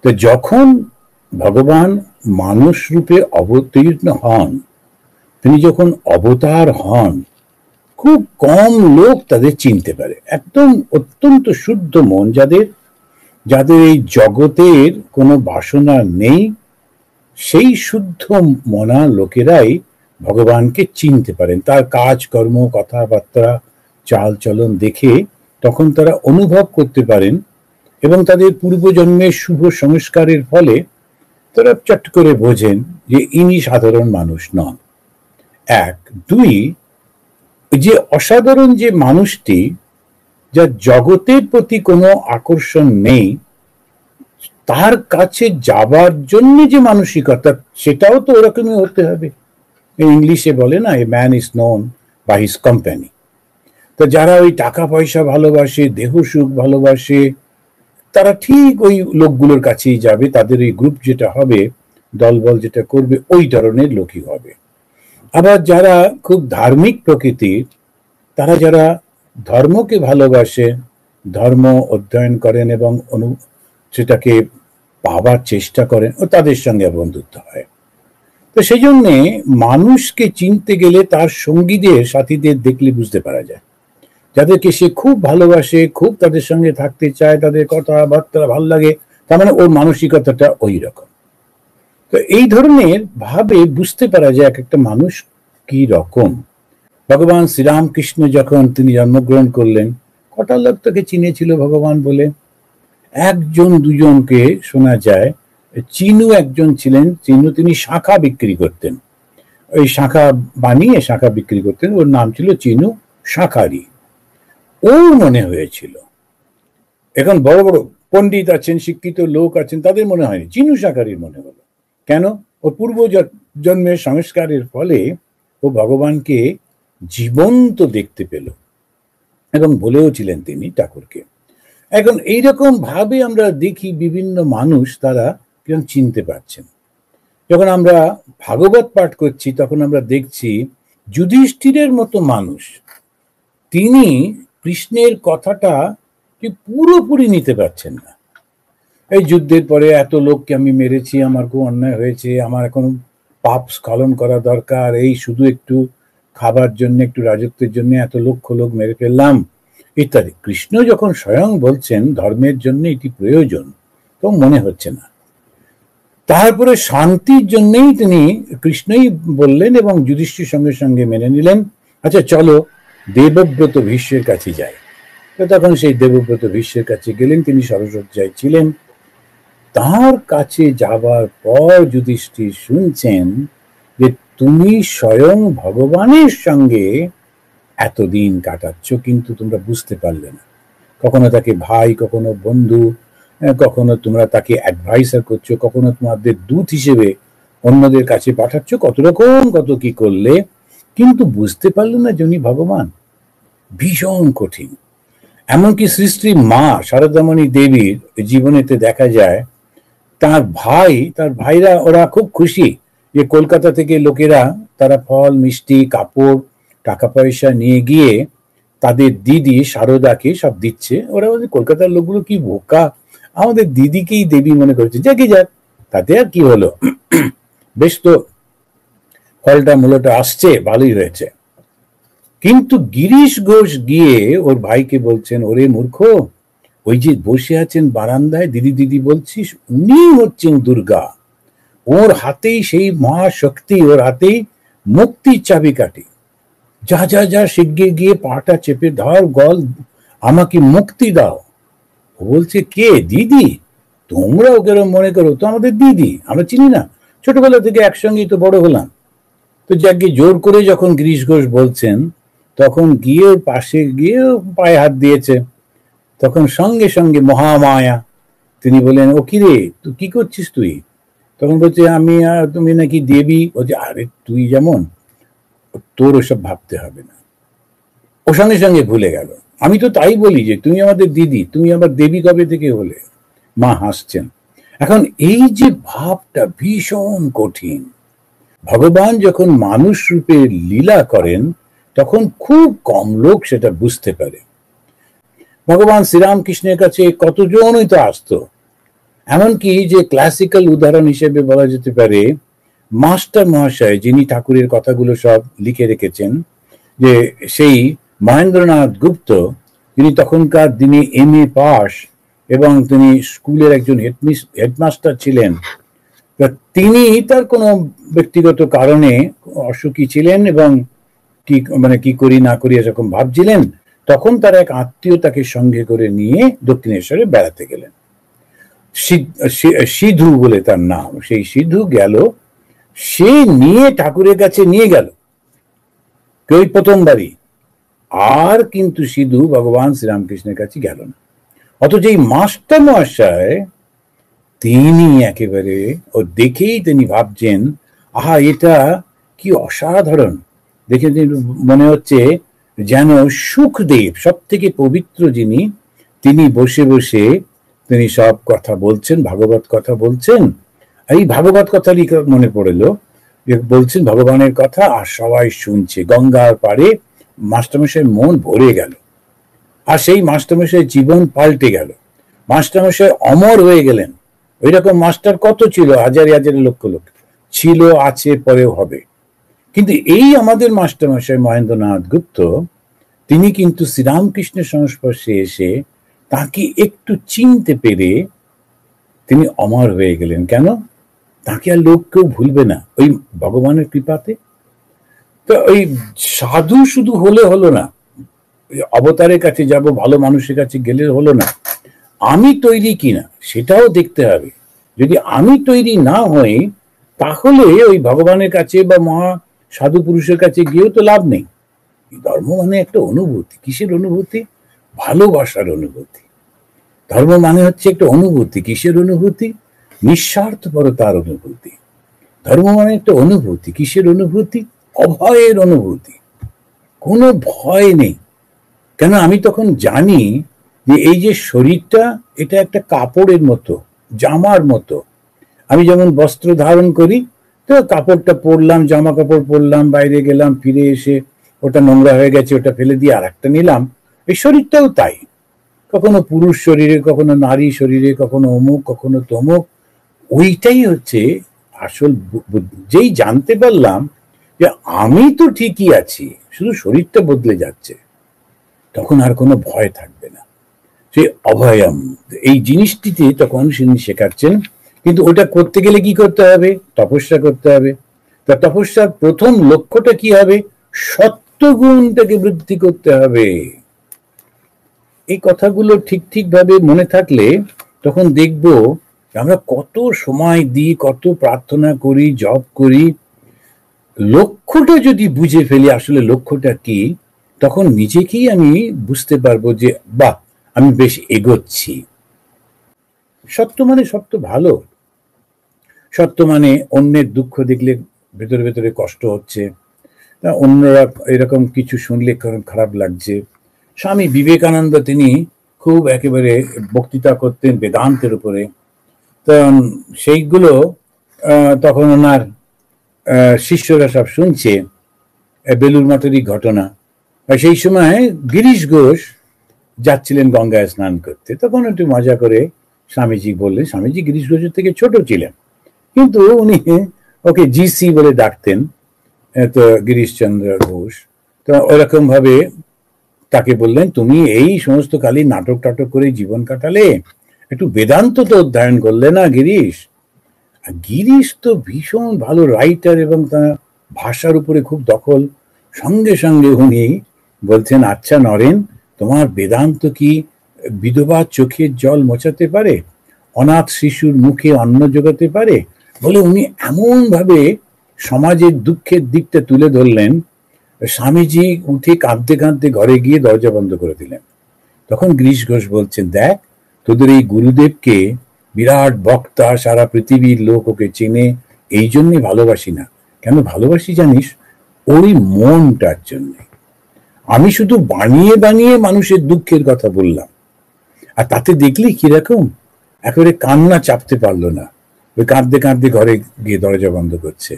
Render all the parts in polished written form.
তো যখন ভগবান মানুষ রূপে অবতীর্ণ হন, তিনি যখন অবতার হন, খুব কম লোক তাদের চিনতে পারে। একদম অত্যন্ত শুদ্ধ মন যাদের, যাদের এই জগতের কোনো বাসনা নেই, সেই শুদ্ধ মনা লোকেরাই ভগবানকে চিনতে পারেন। তার কাজ কর্ম, কথাবার্তা, চাল চলন দেখে তখন তারা অনুভব করতে পারেন, এবং তাদের পূর্বজন্মের শুভ সংস্কারের ফলে তারা চট করে বোঝেন যে ইনি সাধারণ মানুষ নন। এক। দুই, যে অসাধারণ যে মানুষটি, যার জগতের প্রতি কোনো আকর্ষণ নেই, তার কাছে যাবার জন্য যে মানসিকতা, সেটাও তো ওরকমই হতে হবে। ইংলিশে বলে না, a man is known by his company. তো যারা ওই টাকা পয়সা ভালোবাসে, দেহ সুখ ভালোবাসে, তারা ঠিক ওই লোকগুলোর কাছেই যাবে। তাদের এই গ্রুপ যেটা হবে, দলবল যেটা করবে, ওই ধরনের লোকই হবে। আবার যারা খুব ধার্মিক প্রকৃতির, তারা যারা ধর্মকে ভালোবাসে, ধর্ম অধ্যয়ন করেন এবং সেটাকে পাবার চেষ্টা করেন, ও তাদের সঙ্গে বন্ধুত্ব হয়। তো সেই জন্যে মানুষকে চিনতে গেলে তার সঙ্গীদের, সাথীদের দেখলে বুঝতে পারা যায়। যাদেরকে সে খুব ভালোবাসে, খুব তাদের সঙ্গে থাকতে চায়, তাদের কথাবার্তা ভাল লাগে, তার মানে ওর মানসিকতাটা ওই রকম। তো এই ধরনের ভাবে বুঝতে পারা যায় এক একটা মানুষ কি রকম। ভগবান শ্রীরামকৃষ্ণ যখন তিনি জন্মগ্রহণ করলেন, কটা লোক তাকে চিনেছিল ভগবান বলে? একজন দুজনকে শোনা যায়। চিনু একজন ছিলেন, চিনু, তিনি শাঁখা বিক্রি করতেন, ওই শাঁখা বানিয়ে শাঁখা বিক্রি করতেন, ওর নাম ছিল চিনু শাঁখারি। ও মনে হয়েছিল। এখন বড় বড় পণ্ডিত আছেন, শিক্ষিত লোক আছেন, তাদের মনে হয়নি, চিনু শাঁখারির মনে হলো। কেন? ওর পূর্ব জন্মের সংস্কারের ফলে ও ভগবানকে জীবন্ত দেখতে পেল, এবং বলেও ছিলেন তিনি ঠাকুরকে। এখন এইরকম ভাবে আমরা দেখি বিভিন্ন মানুষ, তারা কেন চিনতে পারছেন। যখন আমরা ভাগবত পাঠ করছি, তখন আমরা দেখছি যুধিষ্ঠিরের মতো মানুষ, তিনি কৃষ্ণের কথাটা পুরোপুরি নিতে পারছেন না। এই যুদ্ধের পরে এত লোককে আমি মেরেছি, আমার খুব অন্যায় হয়েছে, আমার এখন পাপ স্খলন করা দরকার, এই শুধু একটু খাবার জন্য, একটু রাজত্বের জন্য এত লক্ষ লোক মেরে ফেললাম, ইত্যাদি। কৃষ্ণ যখন স্বয়ং বলছেন ধর্মের জন্য এটি প্রয়োজন, তো মনে হচ্ছে না। তারপরে শান্তির জন্যই তিনি, কৃষ্ণই বললেন, এবং যুধিষ্ঠির সঙ্গে সঙ্গে মেনে নিলেন, আচ্ছা চলো দেবব্রত ভীষ্মের কাছে যাই। তো তখন সেই দেবব্রত ভীষ্মের কাছে গেলেন, তিনি সরসজ্জায় ছিলেন। তার কাছে যাবার পর যুধিষ্ঠির শুনছেন যে তুমি স্বয়ং ভগবানের সঙ্গে এতদিন কাটাচ্ছ, কিন্তু তোমরা বুঝতে পারলে না। কখনো তাকে ভাই, কখনো বন্ধু, কখনো তোমরা তাকে অ্যাডভাইসার করছো, কখনো তোমাদের দূত হিসেবে অন্যদের কাছে পাঠাচ্ছ, কত রকম কত কি করলে, কিন্তু বুঝতে পারলে না যে উনি ভগবান। ভীষণ কঠিন। এমনকি শ্রী শ্রী মা শারদামণি দেবীর জীবনেতে দেখা যায়, তার ভাইরা, ওরা খুব খুশি যে কলকাতা থেকে লোকেরা, তারা ফল মিষ্টি কাপড় টাকা পয়সা নিয়ে গিয়ে তাদের দিদি শারদাকে সব দিচ্ছে। ওরা বলছে কলকাতার লোকগুলো কি বোকা, আমাদের দিদিকেই দেবী মনে করছে, যাকে যাক, তাতে আর কি হলো, বেশ তো ফলটা মূলটা আসছে, ভালোই হয়েছে। কিন্তু গিরিশ ঘোষ গিয়ে ওর ভাইকে বলছেন, ওরে মূর্খ, ওই যে বসে আছেন বারান্দায় দিদি দিদি বলছিস, উনি হচ্ছেন দুর্গা, ওর হাতেই সেই মহাশক্তি, ওর হাতেই মুক্তির চাবিকাঠি, যা যা যা শিগগির গিয়ে পাটা চেপে ধর, গল, আমাকে মুক্তি দাও। ও বলছে কে? দিদি? তোমরা ওকে মনে করো, তো আমাদের দিদি, আমরা চিনি না, ছোটবেলা থেকে একসঙ্গেই তো বড় হলাম। তো যাকে জোর করে যখন গিরিশ ঘোষ বলছেন, তখন গিয়ে পাশে গিয়ে পায়ে হাত দিয়েছে। তখন সঙ্গে সঙ্গে মহামায়া, তিনি বলেন, ও কি রে, তুই কি করছিস তুই? তখন বলছে, আমি, তুমি নাকি দেবী। বলছে, আরে তুই যেমন, তোর ওসব ভাবতে হবে না। ও সঙ্গে সঙ্গে ভুলে গেল। আমি তো তাই বলি যে তুমি আমাদের দিদি, তুমি আবার দেবী কবে থেকে হলে? মা হাসছেন। এখন এই যে ভাবটা ভীষণ কঠিন। ভগবান যখন মানুষ রূপে লীলা করেন, তখন খুব কম লোক সেটা বুঝতে পারে। ভগবান শ্রীরামকৃষ্ণের কাছে কতজনই তো আসতো, এমনকি যে ক্লাসিক্যাল উদাহরণ হিসেবে বলা যেতে পারে, মাস্টার মহাশয় যিনি ঠাকুরের কথাগুলো সব লিখে রেখেছেন, যে সেই মহেন্দ্রনাথ গুপ্ত, তিনি তখনকার দিনে MA পাস এবং তিনি স্কুলের একজন হেডমাস্টার ছিলেন। তিনি তার কোনো ব্যক্তিগত কারণে অসুখী ছিলেন এবং কি মানে কি করি না করি এরকম ভাবছিলেন। তখন তার এক আত্মীয় তাকে সঙ্গে করে নিয়ে দক্ষিণেশ্বরে বেড়াতে গেলেন। সিধু বলে তার নাম। সেই সিধু গেল, সে নিয়ে ঠাকুরের কাছে নিয়ে গেল ওই প্রথমবারই। আর কিন্তু সিধু ভগবান শ্রীরামকৃষ্ণের কাছে গেল না। অথচ এই মাস্টার মহাশয় তিনি একেবারে ও দেখেই তিনি ভাবছেন, আহা এটা কি অসাধারণ। দেখে মনে হচ্ছে যেন সুখদেব, সব থেকে পবিত্র যিনি, তিনি বসে বসে তিনি সব কথা বলছেন, ভাগবত কথা বলছেন। এই ভাগবত কথা মনে পড়লো, বলছেন ভগবানের কথা আর সবাই শুনছে। গঙ্গার পাড়ে মাস্টারমশাইয়ের মন ভরে গেল, আর সেই মাস্টারমশাইয়ের জীবন পাল্টে গেল। মাস্টারমশাই অমর হয়ে গেলেন। ওই রকম মাস্টার কত ছিল, হাজারে হাজারে লক্ষ লক্ষ ছিল, আছে, পরেও হবে। কিন্তু এই আমাদের মাস্টারমশাই মহেন্দ্রনাথ গুপ্ত, তিনি কিন্তু শ্রীরামকৃষ্ণের সংস্পর্শে এসে তাকে একটু চিনতে পেরে তিনি অমর হয়ে গেলেন। কেন? তাকে আর লোক কেউ ভুলবে না, ওই ভগবানের কৃপাতে। তো ওই সাধু শুধু হলে হলো না, অবতারের কাছে যাব, ভালো মানুষের কাছে গেলে হলো না, আমি তৈরি কিনা সেটাও দেখতে হবে। যদি আমি তৈরি না হই, তাহলে ওই ভগবানের কাছে বা মহা সাধু পুরুষের কাছে গিয়েও তো লাভ নেই। ধর্ম মানে একটা অনুভূতি। কিসের অনুভূতি? ভালোবাসার অনুভূতি। ধর্ম মানে হচ্ছে একটা অনুভূতি। কিসের অনুভূতি? নিঃস্বার্থপরতার অনুভূতি। ধর্ম মানে একটা অনুভূতি। কিসের অনুভূতি? অভয়ের অনুভূতি। কোনো ভয় নেই। কেন? আমি তখন জানি যে এই যে শরীরটা, এটা একটা কাপড়ের মতো, জামার মতো। আমি যেমন বস্ত্র ধারণ করি, তো কাপড়টা পরলাম, জামা কাপড় পরলাম, বাইরে গেলাম, ফিরে এসে ওটা নোংরা হয়ে গেছে, ওটা ফেলে দিয়ে আর একটা নিলাম। এই শরীরটাও তাই, কখনো পুরুষ শরীরে, কখনো নারী শরীরে, কখনো অমুক, কখনো তমুক। ওইটাই হচ্ছে আসল। যেই জানতে পারলাম যে আমি তো ঠিকই আছি, শুধু শরীরটা বদলে যাচ্ছে, তখন আর কোনো ভয় থাকবে না। সেই অভয়ম, এই জিনিসটিতে তখন তিনি শেখাচ্ছেন। কিন্তু ওটা করতে গেলে কি করতে হবে? তপস্যা করতে হবে। তা তপস্যার প্রথম লক্ষ্যটা কি হবে? সত্যগুণটাকে বৃদ্ধি করতে হবে। এই কথাগুলো ঠিক ঠিক ভাবে মনে থাকলে তখন দেখব আমরা কত সময় দিই, কত প্রার্থনা করি, জপ করি। লক্ষ্যটা যদি বুঝে ফেলি আসলে লক্ষ্যটা কি, তখন নিজেকেই আমি বুঝতে পারবো যে বাহ, আমি বেশ এগোচ্ছি। সত্য মানে সত্য ভালো। সত্য মানে অন্যের দুঃখ দেখলে ভেতরে ভেতরে কষ্ট হচ্ছে, অন্যরা এরকম কিছু শুনলে খারাপ লাগছে। স্বামী বিবেকানন্দ তিনি খুব একেবারে বক্তৃতা করতেন বেদান্তের উপরে। তো সেইগুলো তখন ওনার শিষ্যরা সব শুনছে, বেলুর মঠেরই ঘটনা। সেই সময় গিরিশ ঘোষ যাচ্ছিলেন গঙ্গায় স্নান করতে। তখন একটু মজা করে স্বামীজি বললেন, স্বামীজি গিরিশ ঘোষের থেকে ছোট ছিলেন, কিন্তু উনি ওকে জিসি বলে ডাকতেন, তো গিরিশচন্দ্র ঘোষ। তো ওরকম ভাবে তাকে বললেন, তুমি এই সমস্ত খালি নাটক টাটক করে জীবন কাটালে, একটু বেদান্ত তো অধ্যয়ন করলে না গিরিশ? গিরিশ তো ভীষণ ভালো রাইটার এবং তার ভাষার উপরে খুব দখল। সঙ্গে সঙ্গে উনি বলছেন, আচ্ছা নরেন, তোমার বেদান্ত কি বিধবা চোখের জল মোছাতে পারে? অনাথ শিশুর মুখে অন্ন জোগাতে পারে? বলে উনি এমন ভাবে সমাজের দুঃখের দিকটা তুলে ধরলেন, স্বামীজি উঠে কাঁদতে কাঁদতে ঘরে গিয়ে দরজা বন্ধ করে দিলেন। তখন গিরিশ ঘোষ বলছেন, দেখ, তোদের এই গুরুদেবকে বিরাট বক্তা, সারা পৃথিবীর লোক ওকে চেনে, এই জন্যে ভালোবাসি না। কেন ভালোবাসি জানিস? ওই মনটার জন্য। আমি শুধু বানিয়ে বানিয়ে মানুষের দুঃখের কথা বললাম, আর তাতে দেখলি কিরকম একেবারে কান্না চাপতে পারলো না, ওই কাঁদতে কাঁদতে ঘরে গিয়ে দরজা বন্ধ করছে।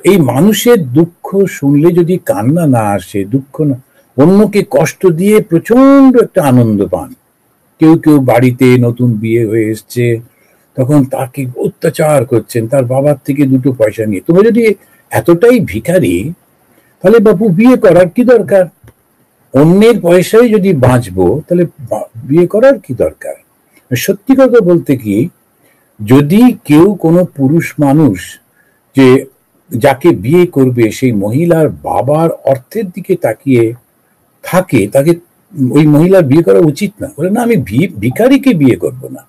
এই মানুষের দুঃখ শুনলে যদি কান্না না আসে, দুঃখ না, অন্যকে কষ্ট দিয়ে প্রচন্ড একটা আনন্দ পান। কেউ কেউ বাড়িতে নতুন বিয়ে হয়ে এসছে, তখন তাকে অত্যাচার করছেন, তার বাবার থেকে দুটো পয়সা নিয়ে। তুমি যদি এতটাই ভিখারি, তাহলে বাপু বিয়ে করার কি দরকার? অন্যের পয়সায় যদি বাঁচবো, তাহলে বিয়ে করার কি দরকার? সত্যি কথা বলতে কি, যদি কেউ কোনো পুরুষ মানুষ যে যাকে বিয়ে করবে সেই মহিলার বাবার অর্থের দিকে তাকিয়ে থাকে, তাকে ওই মহিলার বিয়ে করা উচিত না। বলে না, আমি ভিখারিকে বিয়ে করব না।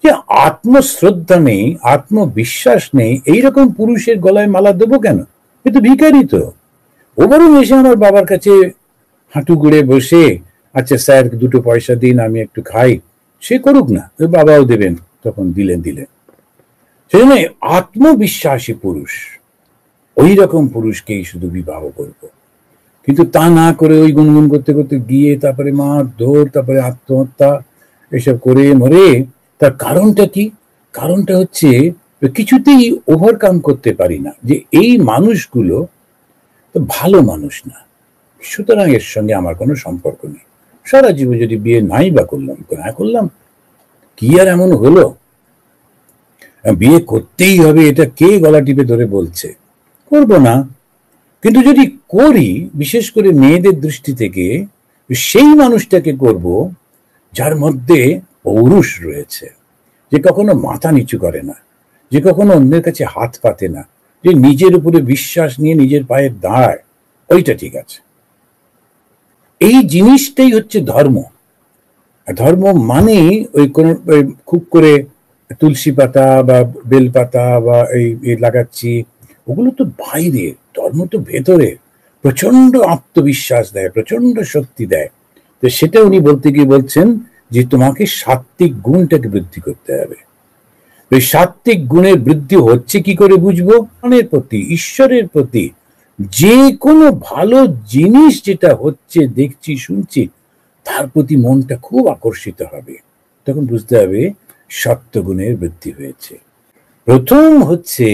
যে আত্মশ্রদ্ধা নেই, আত্মবিশ্বাস নেই, এইরকম পুরুষের গলায় মালা দেবো কেন? এ তো ভিখারি। তো ও বরং এসে আমার বাবার কাছে হাঁটু গুড়ে বসে, আচ্ছা স্যার দুটো পয়সা দিন, আমি একটু খাই, সে করুক না, বাবাও দেবেন, তখন দিলেন। সেজন্য আত্মবিশ্বাসী পুরুষ, ওই রকম পুরুষকেই শুধু বিবাহ করব। কিন্তু তা না করে ওই গুনগুন করতে করতে গিয়ে তারপরে মারধর, তারপরে আত্মহত্যা, এসব করে মরে। তার কারণটা কি? কারণটা হচ্ছে কিছুতেই ওভারকাম করতে পারি না যে এই মানুষগুলো তো ভালো মানুষ না, সুতরাং এর সঙ্গে আমার কোনো সম্পর্ক নেই। সারা জীবন যদি বিয়ে নাই বা করলাম, না করলাম, কি আর এমন হলো? বিয়ে করতেই হবে এটা কে গলা টিপে ধরে বলছে? করব না। কিন্তু যদি করি, বিশেষ করে মেয়েদের দৃষ্টি থেকে, সেই মানুষটাকে করব যার মধ্যে পৌরুষ রয়েছে, যে কখনো মাথা নিচু করে না, যে কখনো অন্যের কাছে হাত পাতে না, যে নিজের উপরে বিশ্বাস নিয়ে নিজের পায়ে দাঁড়ায়। ওইটা ঠিক আছে। এই জিনিসটাই হচ্ছে ধর্ম। ধর্ম মানে ওই কোন খুব করে তুলসী পাতা বা বেল পাতা বা এই লাগাচ্ছি, ওগুলো তো বাইরে, ধর্ম তো ভেতরে। প্রচন্ড আত্মবিশ্বাস দেয়, প্রচন্ড শক্তি দেয়। তো সেটা উনি বলতে গিয়ে বলছেন যে তোমাকে সাত্ত্বিক গুণটাকে বৃদ্ধি করতে হবে। ওই সাত্ত্বিক গুণের বৃদ্ধি হচ্ছে কি করে বুঝবো? মনের প্রতি, ঈশ্বরের প্রতি, যে কোনো ভালো জিনিস যেটা হচ্ছে, দেখছি, শুনছি, তার প্রতি মনটা খুব আকর্ষিত হবে। তখন বুঝতে হবে সত্যগুণের বৃদ্ধি হয়েছে। প্রথম হচ্ছে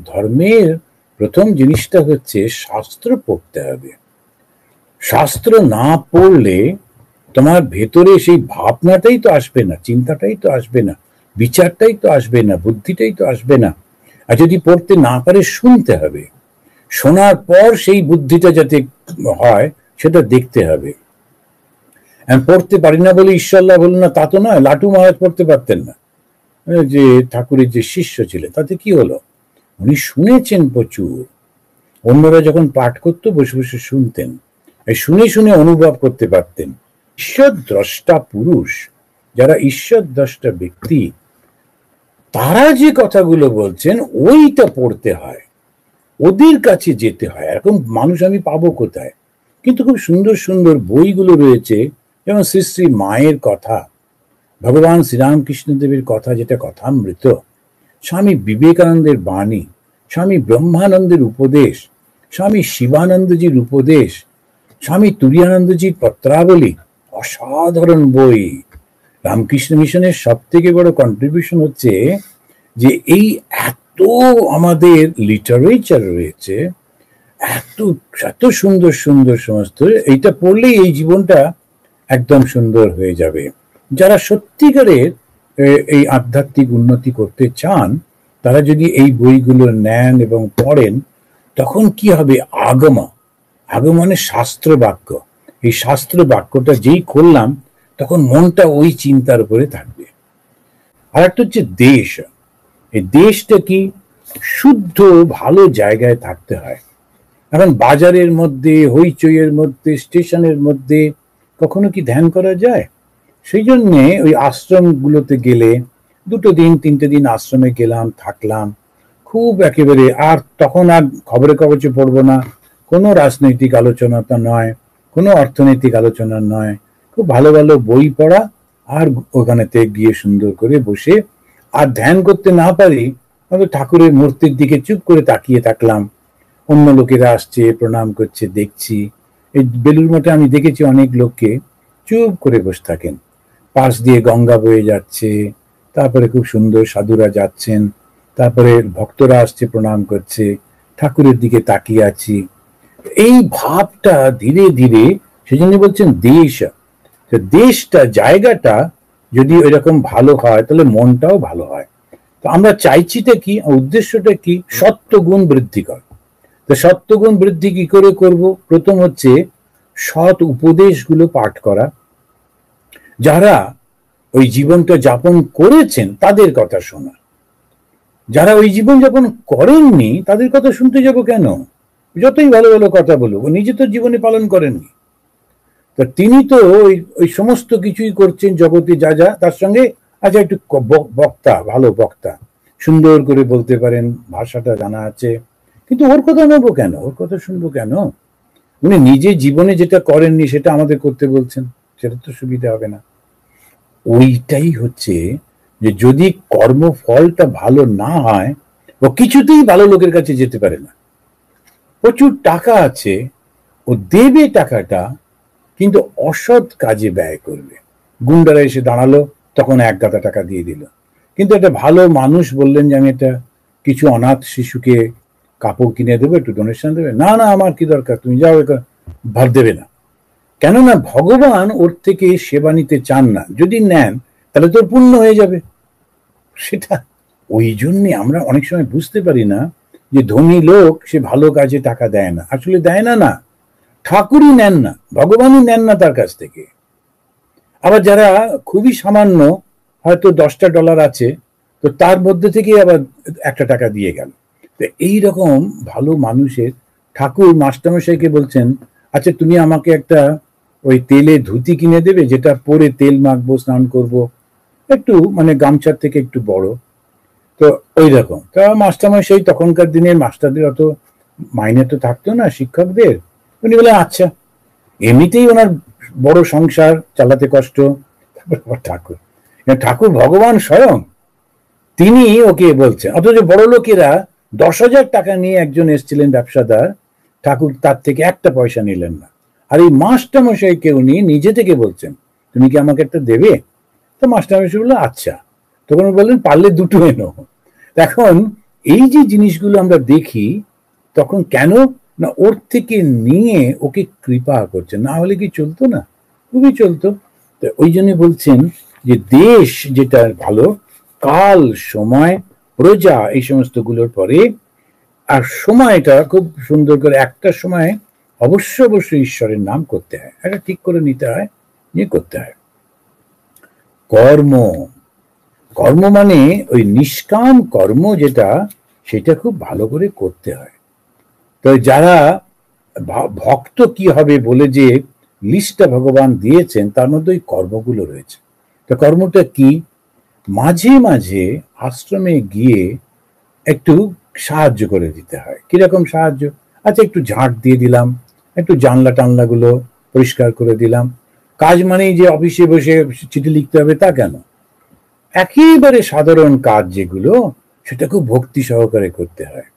ধর্মের প্রথম জিনিসটা হচ্ছে শাস্ত্র পড়তে হবে। শাস্ত্র না পড়লে তোমার ভেতরে সেই ভাবনাটাই তো আসবে না, চিন্তাটাই তো আসবে না, বিচারটাই তো আসবে না, বুদ্ধিটাই তো আসবে না। আর যদি পড়তে না পারে, শুনতে হবে। শোনার পর সেই বুদ্ধিটা যাতে হয়, সেটা দেখতে হবে। পড়তে পারি না বলে ঈশ্বরলাভ হলো না, তা তো নয়। লাটু মহারাজ পড়তে পারতেন না, যে ঠাকুরের যে শিষ্য ছিলেন, তাতে কি হলো? উনি শুনেছেন প্রচুর। অন্যরা যখন পাঠ করতো বসে বসে শুনতেন, শুনে শুনে অনুভব করতে পারতেন। ঈশ্বর দ্রষ্টা পুরুষ, যারা ঈশ্বর দ্রষ্টা ব্যক্তি, তারা যে কথাগুলো বলছেন ওইটা পড়তে হয়, ওদের কাছে যেতে হয়। এরকম মানুষ আমি পাবো কোথায়? কিন্তু খুব সুন্দর সুন্দর বইগুলো রয়েছে, যেমন শ্রী শ্রী মায়ের কথা, ভগবান শ্রীরামকৃষ্ণদেবের কথা, যেটা কথামৃত, স্বামী বিবেকানন্দের বাণী, স্বামী ব্রহ্মানন্দের উপদেশ, স্বামী শিবানন্দজির উপদেশ, স্বামী তুরীয়ানন্দজির পত্রাবলী, অসাধারণ বই। রামকৃষ্ণ মিশনের সব থেকে বড় কন্ট্রিবিউশন হচ্ছে যে এই এত আমাদের লিটারেচার রয়েছে, এত এত সুন্দর সুন্দর সমস্ত, এইটা পড়লেই এই জীবনটা একদম সুন্দর হয়ে যাবে। যারা সত্যিকারের এই আধ্যাত্মিক উন্নতি করতে চান, তারা যদি এই বইগুলো নেন এবং পড়েন, তখন কি হবে? আগমনে শাস্ত্র বাক্য, এই শাস্ত্র বাক্যটা যেই করলাম, তখন মনটা ওই চিন্তার উপরে থাকবে। আর একটা হচ্ছে দেশ। এই দেশটা কি? শুদ্ধ ভালো জায়গায় থাকতে হয়। এখন বাজারের মধ্যে, হইচইয়ের মধ্যে, স্টেশনের মধ্যে কখনো কি ধ্যান করা যায়? সেই জন্যে ওই আশ্রমগুলোতে গেলে, 2 দিন 3টে দিন আশ্রমে গেলাম, থাকলাম, খুব একেবারে, আর তখন আর খবরে কাগজে পড়বো না, কোনো রাজনৈতিক আলোচনা তো নয়, কোনো অর্থনৈতিক আলোচনা নয়, খুব ভালো ভালো বই পড়া, আর ওখানেতে গিয়ে সুন্দর করে বসে, আর ধ্যান করতে না পারি, ঠাকুরের মূর্তির দিকে চুপ করে তাকিয়ে থাকলাম। অন্য লোকেরা আসছে, প্রণাম করছে, দেখছি। এই বেলুড় মঠে আমি দেখেছি অনেক লোককে চুপ করে বসে থাকেন, পাশ দিয়ে গঙ্গা বয়ে যাচ্ছে, তারপরে খুব সুন্দর সাধুরা যাচ্ছেন, তারপরে ভক্তরা আসছে, প্রণাম করছে, ঠাকুরের দিকে তাকিয়ে আছি। এই ভাবটা ধীরে ধীরে, সেজন্য বলছেন দেশ, দেশটা, জায়গাটা যদি এরকম ভালো হয়, তাহলে মনটাও ভালো হয়। আমরা চাইছিটা কি, উদ্দেশ্যটা কি? সত্যগুণ বৃদ্ধি কর। তো সত্যগুণ বৃদ্ধি কি করে করব? প্রথম হচ্ছে সৎ উপদেশগুলো পাঠ করা, যারা ওই জীবনটা যাপন করেছেন তাদের কথা শোনা। যারা ওই জীবন যাপন করেননি তাদের কথা শুনতে যাব কেন? যতই ভালো ভালো কথা বলুক, ও নিজে তো জীবনে পালন করেননি। তো তিনি তো ওই সমস্ত কিছুই করছেন জগতে, যা যা তার সঙ্গে আচ্ছা একটু বক্তা, ভালো বক্তা, সুন্দর করে বলতে পারেন, ভাষাটা জানা আছে, কিন্তু ওর কথা নেবো কেন? ওর কথা শুনবো কেন? উনি নিজে জীবনে যেটা করেননি সেটা আমাদের করতে বলছেন, সেটা তো সুবিধা হবে না। ওইটাই হচ্ছে যে যদি কর্মফলটা ভালো না হয়, ও কিছুতেই ভালো লোকের কাছে যেতে পারে না। প্রচুর টাকা আছে, ও দেবে টাকাটা, কিন্তু অসৎ কাজে ব্যয় করবে। গুন্ডারা এসে দাঁড়ালো, তখন এক গাদা টাকা দিয়ে দিল। কিন্তু একটা ভালো মানুষ বললেন যে আমি একটা কিছু অনাথ শিশুকে কাপড় কিনে দেবো, একটু ডোনেশন দেবে, না না আমার কি দরকার, তুমি যাও, ভাব দেবে না। কেননা ভগবান ওর থেকে সেবা নিতে চান না। যদি নেন তাহলে তোর পুণ্য হয়ে যাবে। সেটা ওই জন্যে আমরা অনেক সময় বুঝতে পারি না যে ধনী লোক সে ভালো কাজে টাকা দেয় না। আসলে দেয় না, না, ঠাকুরই নেন না, ভগবানই নেন না তার কাছ থেকে। আবার যারা খুবই সামান্য, হয়তো $10 আছে, তো তার মধ্যে থেকে আবার একটা টাকা দিয়ে গেল। তো এইরকম ভালো মানুষের ঠাকুর মাস্টারমশাইকে বলছেন, আচ্ছা তুমি আমাকে একটা ওই তেলে ধুতি কিনে দেবে, যেটা পরে তেল মাখবো, স্নান করব, একটু মানে গামছার থেকে একটু বড়। তো ওই রকম। তা মাস্টারমশাই, তখনকার দিনে মাস্টারদের অত মাইনে তো থাকতো না শিক্ষকদের, উনি বলে আচ্ছা। এমনিতেই ওনার বড় সংসার চালাতে কষ্ট, ঠাকুর, ঠাকুর ভগবান স্বয়ং, তিনি ওকে বলছেন। অথচ বড় লোকেরা 10,000 টাকা নিয়ে একজন এসেছিলেন ব্যবসাদার, ঠাকুর তার থেকে একটা পয়সা নিলেন না। আর এই মাস্টারমশাইকে উনি নিজে থেকে বলছেন, তুমি কি আমাকে একটা দেবে? তো মাস্টারমশাই বললো আচ্ছা। তখন বললেন পারলে দুটো এনো। এখন এই যে জিনিসগুলো আমরা দেখি, তখন কেন না ওর থেকে নিয়ে ওকে কৃপা করছেন, না হলে কি চলতো না? খুবই চলতো। তো ওই জন্য বলছেন যে দেশ যেটা ভালো, কাল, সময়, প্রজা, এই সমস্ত গুলোর পরে আর সময়টা খুব সুন্দর করে একটা সময় অবশ্যই ঈশ্বরের নাম করতে হয়, এটা ঠিক করে নিতে হয়, নিয়ে করতে হয়। কর্ম, কর্ম মানে ওই নিষ্কাম কর্ম যেটা, সেটা খুব ভালো করে করতে হয়। তো যারা ভক্ত কি হবে বলে যে লিস্টটা ভগবান দিয়েছেন, তার মধ্যে ওই কর্মগুলো রয়েছে। তো কর্মটা কি? মাঝে মাঝে আশ্রমে গিয়ে একটু সাহায্য করে দিতে হয়। কিরকম সাহায্য? আচ্ছা একটু ঝাঁট দিয়ে দিলাম, একটু জানলা টানলা গুলো পরিষ্কার করে দিলাম। কাজ মানেই যে অফিসে বসে চিঠি লিখতে হবে তা কেন, একেবারে সাধারণ কাজ যেগুলো, সেটা খুব ভক্তি সহকারে করতে হয়।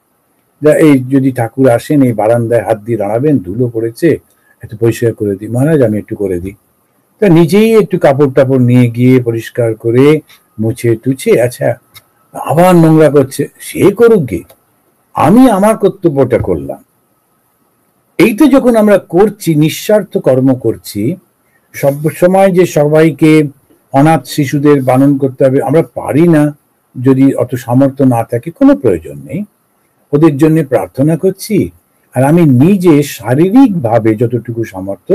এই যদি ঠাকুর আসেন, এই বারান্দায় হাত দিয়ে দাঁড়াবেন, ধুলো পড়েছে, একটু পরিষ্কার করে দিই মহারাজ, আমি একটু করে দিই। তা নিজেই একটু কাপড় টাপড় নিয়ে গিয়ে পরিষ্কার করে মুছে টুছে, আচ্ছা আবার নোংরা করছে, সে করুক গে, আমি আমার কর্তব্যটা করলাম। এইটা যখন আমরা করছি, নিঃস্বার্থ কর্ম করছি, সব সময় যে সবাইকে অনাথ শিশুদের বারণ করতে হবে, আমরা পারি না, যদি অত সামর্থ্য না থাকে কোনো প্রয়োজন নেই, ওদের জন্য প্রার্থনা করছি। আর আমি নিজে শারীরিক ভাবে যতটুকু সামর্থ্য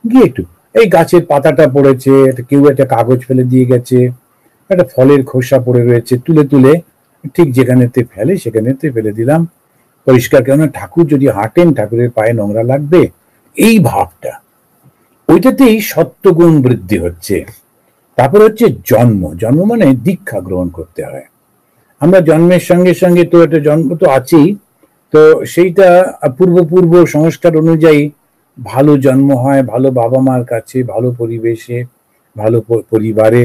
গিয়ে একটু, এই গাছের পাতাটা পড়েছে, কেউ একটা কাগজ ফেলে দিয়ে গেছে, একটা ফলের খোসা পড়ে রয়েছে, তুলে তুলে ঠিক যেখানেতে ফেলে সেখানেতে ফেলে দিলাম, পরিষ্কার। কেননা ঠাকুর যদি হাঁটেন, ঠাকুরের পায়ে নোংরা লাগবে, এই ভাবটা, ওইটাতেই সত্যগুণ বৃদ্ধি হচ্ছে। তারপর হচ্ছে জন্ম। জন্ম মানে দীক্ষা গ্রহণ করতে হয়। আমরা জন্মের সঙ্গে সঙ্গে তো একটা জন্ম তো আছেই, তো সেইটা পূর্ব সংস্কার অনুযায়ী ভালো জন্ম হয়, ভালো বাবা মার কাছে, ভালো পরিবেশে, ভালো পরিবারে।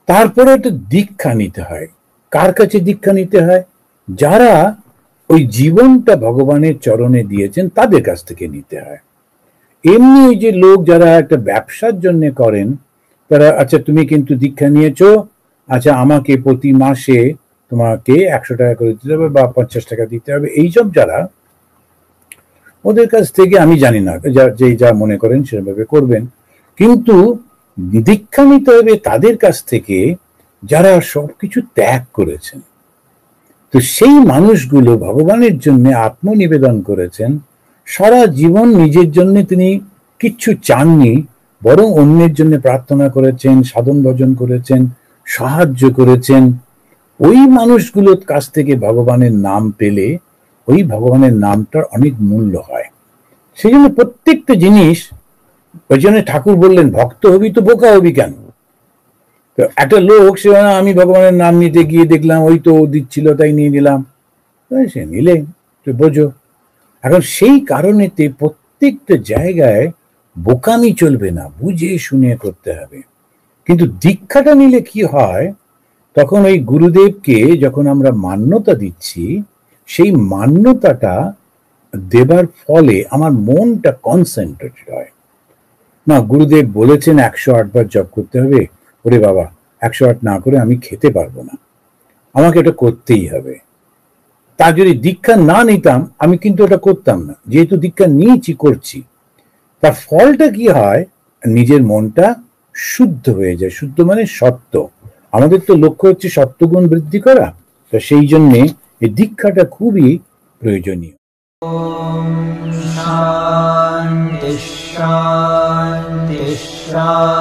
তারপরে একটা দীক্ষা নিতে হয়। কার কাছে দীক্ষা নিতে হয়? যারা ওই জীবনটা ভগবানের চরণে দিয়েছেন, তাদের কাছ থেকে নিতে হয়। এমনি ওই যে লোক যারা একটা ব্যবসার জন্য করেন, তারা আচ্ছা তুমি কিন্তু দীক্ষা নিয়েছো, আচ্ছা আমাকে প্রতি মাসে তোমাকে 100 টাকা করে দিতে হবে বা 50 টাকা দিতে হবে, এইসব যারা, ওদের কাছ থেকে আমি জানি না, যে যা মনে করেন সেভাবে করবেন। কিন্তু দীক্ষা নিতে হবে তাদের কাছ থেকে যারা সবকিছু ত্যাগ করেছেন। তো সেই মানুষগুলো ভগবানের জন্য আত্মনিবেদন করেছেন, সারা জীবন নিজের জন্য তিনি কিচ্ছু চাননি, বরং অন্যের জন্য প্রার্থনা করেছেন, সাধন ভজন করেছেন, সাহায্য করেছেন। ওই মানুষগুলোর কাছ থেকে ভগবানের নাম পেলে ওই ভগবানের নামটার অনেক মূল্য হয়। সেই জন্য প্রত্যেকটা জিনিস, ওই জন্য ঠাকুর বললেন ভক্ত হবি তো বোকা হবি কেন। তো একটা লোক সে আমি ভগবানের নাম নিতে গিয়ে দেখলাম ওই তো দিচ্ছিল তাই নিয়ে নিলাম, সে নিলে তো বোঝো। এখন সেই কারণেতে প্রত্যেকটা জায়গায় বোকামি চলবে না, বুঝে শুনে করতে হবে। কিন্তু দীক্ষাটা নিলে কি হয়, তখন ওই গুরুদেবকে যখন আমরা মান্যতা দিচ্ছি, সেই মান্যতাটা দেবার ফলে আমার মনটা কনসেন্ট্রেটেড হয়। না, গুরুদেব বলেছেন 108 বার জপ করতে হবে, ওরে বাবা 108 না করে আমি খেতে পারবো না, আমাকে এটা করতেই হবে। তা যদি দীক্ষা না নিতাম আমি কিন্তু এটা করতাম না, যেহেতু দীক্ষা নিয়েছি করছি। তার ফলটা কি হয়, নিজের মনটা শুদ্ধ হয়ে যায়। শুদ্ধ মানে সত্য। আমাদের তো লক্ষ্য হচ্ছে সত্যগুণ বৃদ্ধি করা, তো সেই জন্যে এই দীক্ষাটা খুবই প্রয়োজনীয়। শান্তি শান্তি শান্তি।